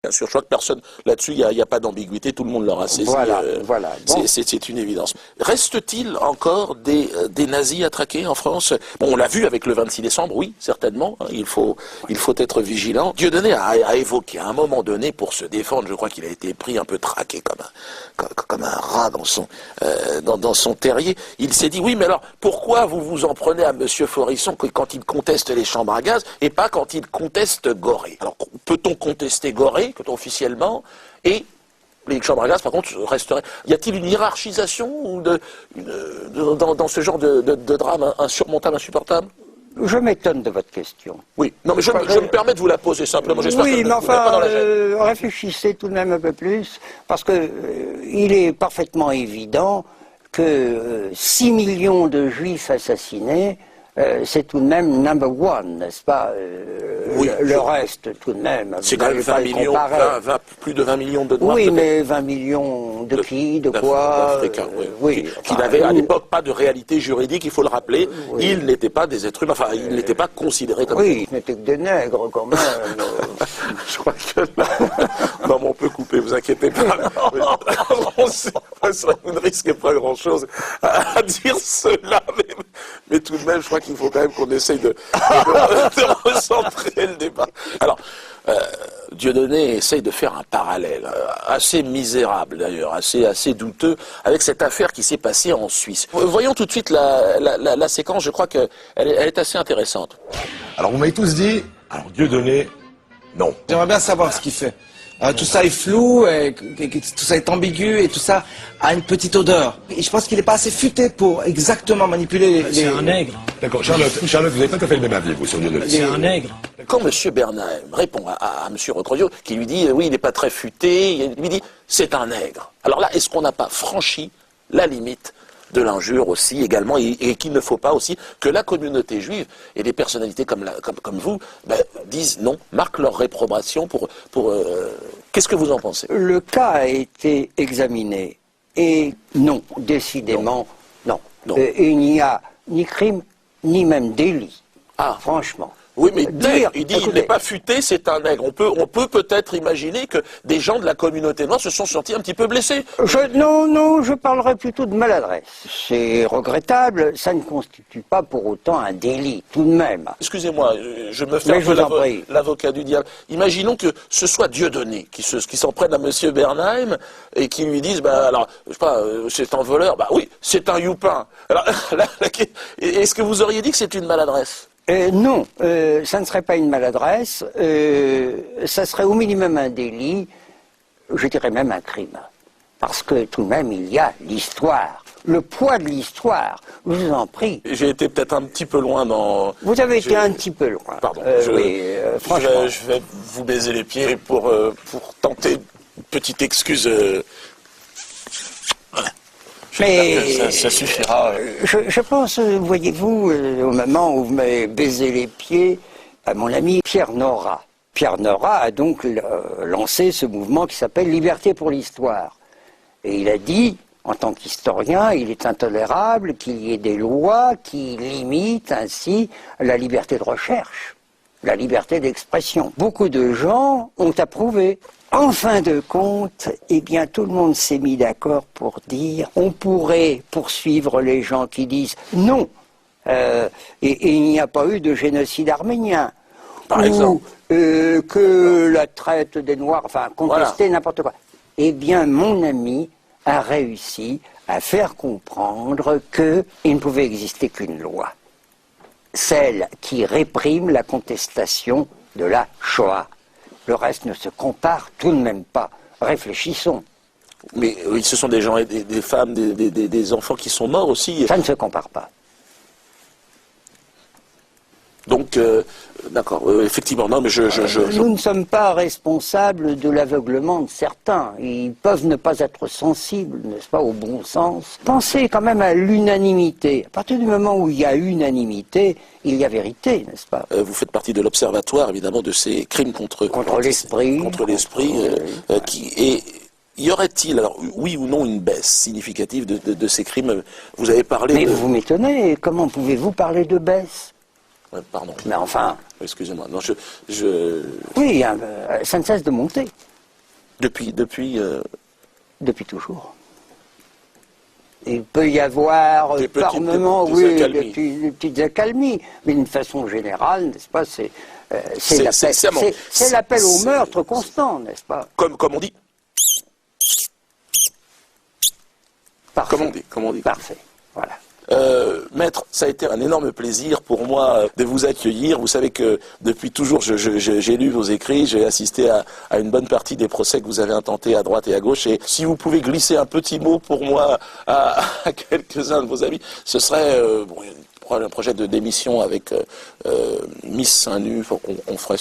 Bien sûr, je crois que personne, là-dessus, il n'y a pas d'ambiguïté, tout le monde l'aura saisi. Voilà. Bon. C'est une évidence. Reste-t-il encore des nazis à traquer en France? Bon, on l'a vu avec le 26 décembre, oui, certainement, hein, il faut être vigilant. Dieudonné a évoqué à un moment donné, pour se défendre, je crois qu'il a été pris un peu traqué comme un rat dans son terrier. Il s'est dit, oui, mais alors, pourquoi vous vous en prenez à Monsieur Forisson quand il conteste les chambres à gaz et pas quand il conteste Gorée? Alors, peut-on contester Gorée officiellement, et les chambres à gaz, par contre, resteraient... Y a-t-il une hiérarchisation dans ce genre de drame insurmontable, insupportable? Je m'étonne de votre question. Oui, non, mais je me permets de vous la poser simplement. Oui, mais enfin, réfléchissez tout de même un peu plus, parce que il est parfaitement évident que 6 millions de juifs assassinés, c'est tout de même number one, n'est-ce pas? Oui, le reste, tout de même. C'est quand même 20 millions, plus de 20 millions de Noirs. Oui, mais 20 millions de qui, de quoi? D'Africains, oui. Qui n'avaient à l'époque pas de réalité juridique, il faut le rappeler. Oui. Ils n'étaient pas des êtres humains, enfin, ils n'étaient pas considérés comme... Oui, ils n'étaient que des nègres, quand même. Je crois que là... Non, mais on peut couper, vous inquiétez pas. Vous ne risquez pas grand-chose à dire cela, mais tout de même, je crois qu'il faut quand même qu'on essaye de recentrer le débat. Alors, Dieudonné essaye de faire un parallèle, assez misérable d'ailleurs, assez douteux, avec cette affaire qui s'est passée en Suisse. Voyons tout de suite la séquence, je crois qu'elle est assez intéressante. Alors vous m'avez tous dit, alors Dieudonné, non. J'aimerais bien savoir ce qu'il fait. Tout ça est flou, tout ça est ambigu et tout ça a une petite odeur. Et je pense qu'il n'est pas assez futé pour exactement manipuler les... C'est un nègre. D'accord, Charlotte, vous n'avez pas tout à fait le même avis, vous, sur Dieudonné. C'est un nègre. Quand M. Bernheim répond à M. Recrodio, qui lui dit, oui, il n'est pas très futé, il lui dit, c'est un nègre. Alors là, est-ce qu'on n'a pas franchi la limite de l'injure aussi également, et qu'il ne faut pas aussi que la communauté juive et des personnalités comme vous disent non, marquent leur réprobation pour qu'est-ce que vous en pensez? Le cas a été examiné et non, décidément non. Il n'y a ni crime ni même délit. Ah, franchement. Oui, mais nègre, il dit, il n'est pas futé, c'est un nègre. On peut peut-être imaginer que des gens de la communauté noire se sont sentis un petit peu blessés. Non, je parlerai plutôt de maladresse. C'est regrettable, ça ne constitue pas pour autant un délit, tout de même. Excusez-moi, je me fais un peu l'avocat du diable. Imaginons que ce soit Dieudonné qui s'en prenne à M. Bernheim et qui lui dise, alors, je sais pas, c'est un voleur. Oui, c'est un youpin. Alors, est-ce que vous auriez dit que c'est une maladresse? Non, ça ne serait pas une maladresse, ça serait au minimum un délit, je dirais même un crime. Parce que tout de même, il y a l'histoire, le poids de l'histoire, je vous en prie. J'ai été peut-être un petit peu loin dans... Vous avez été un petit peu loin. Pardon, franchement. Je vais vous baiser les pieds pour tenter une petite excuse... Mais ça suffira. Je pense, voyez-vous, au moment où vous m'avez baisé les pieds, à mon ami Pierre Nora. Pierre Nora a donc lancé ce mouvement qui s'appelle Liberté pour l'Histoire. Et il a dit, en tant qu'historien, il est intolérable qu'il y ait des lois qui limitent ainsi la liberté de recherche, la liberté d'expression. Beaucoup de gens ont approuvé. En fin de compte, eh bien, tout le monde s'est mis d'accord pour dire on pourrait poursuivre les gens qui disent non. Et il n'y a pas eu de génocide arménien. Par exemple. Que la traite des Noirs, enfin, contester n'importe quoi. Eh bien, mon ami a réussi à faire comprendre qu'il ne pouvait exister qu'une loi. Celle qui réprime la contestation de la Shoah. Le reste ne se compare tout de même pas. Réfléchissons. Mais oui, ce sont des gens, des femmes, des enfants qui sont morts aussi. Ça ne se compare pas. Donc, d'accord, effectivement, non, mais Nous ne sommes pas responsables de l'aveuglement de certains. Ils peuvent ne pas être sensibles, n'est-ce pas, au bon sens. Pensez quand même à l'unanimité. À partir du moment où il y a unanimité, il y a vérité, n'est-ce pas? Vous faites partie de l'observatoire, évidemment, de ces crimes contre l'esprit. Y aurait-il, alors, oui ou non, une baisse significative de ces crimes? Vous avez parlé Mais vous m'étonnez, comment pouvez-vous parler de baisse? Pardon. Mais enfin... Excusez-moi. Non, Oui, ça ne cesse de monter. Depuis Depuis toujours. Il peut y avoir Des par petites- moments, des oui, accalmies. des petites accalmies, mais d'une façon générale, n'est-ce pas, c'est C'est- l'appel au c'est- meurtre constant, n'est-ce pas? comme on dit. Parfait. Comme on dit. Parfait, voilà. Maître, ça a été un énorme plaisir pour moi de vous accueillir. Vous savez que depuis toujours, j'ai lu vos écrits, j'ai assisté à une bonne partie des procès que vous avez intentés à droite et à gauche. Et si vous pouvez glisser un petit mot pour moi à quelques-uns de vos amis, ce serait un projet de démission avec Miss Saint-Nu qu'on ferait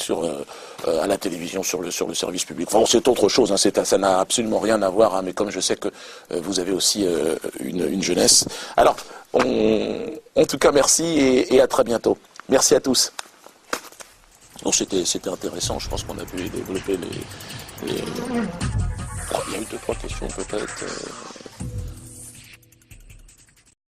à la télévision sur le service public. Enfin, c'est autre chose, hein, ça n'a absolument rien à voir, hein, mais comme je sais que vous avez aussi une jeunesse. Alors, en tout cas, merci et à très bientôt. Merci à tous. Bon, c'était intéressant, je pense qu'on a pu développer les... Alors, il y a eu 2-3 questions peut-être.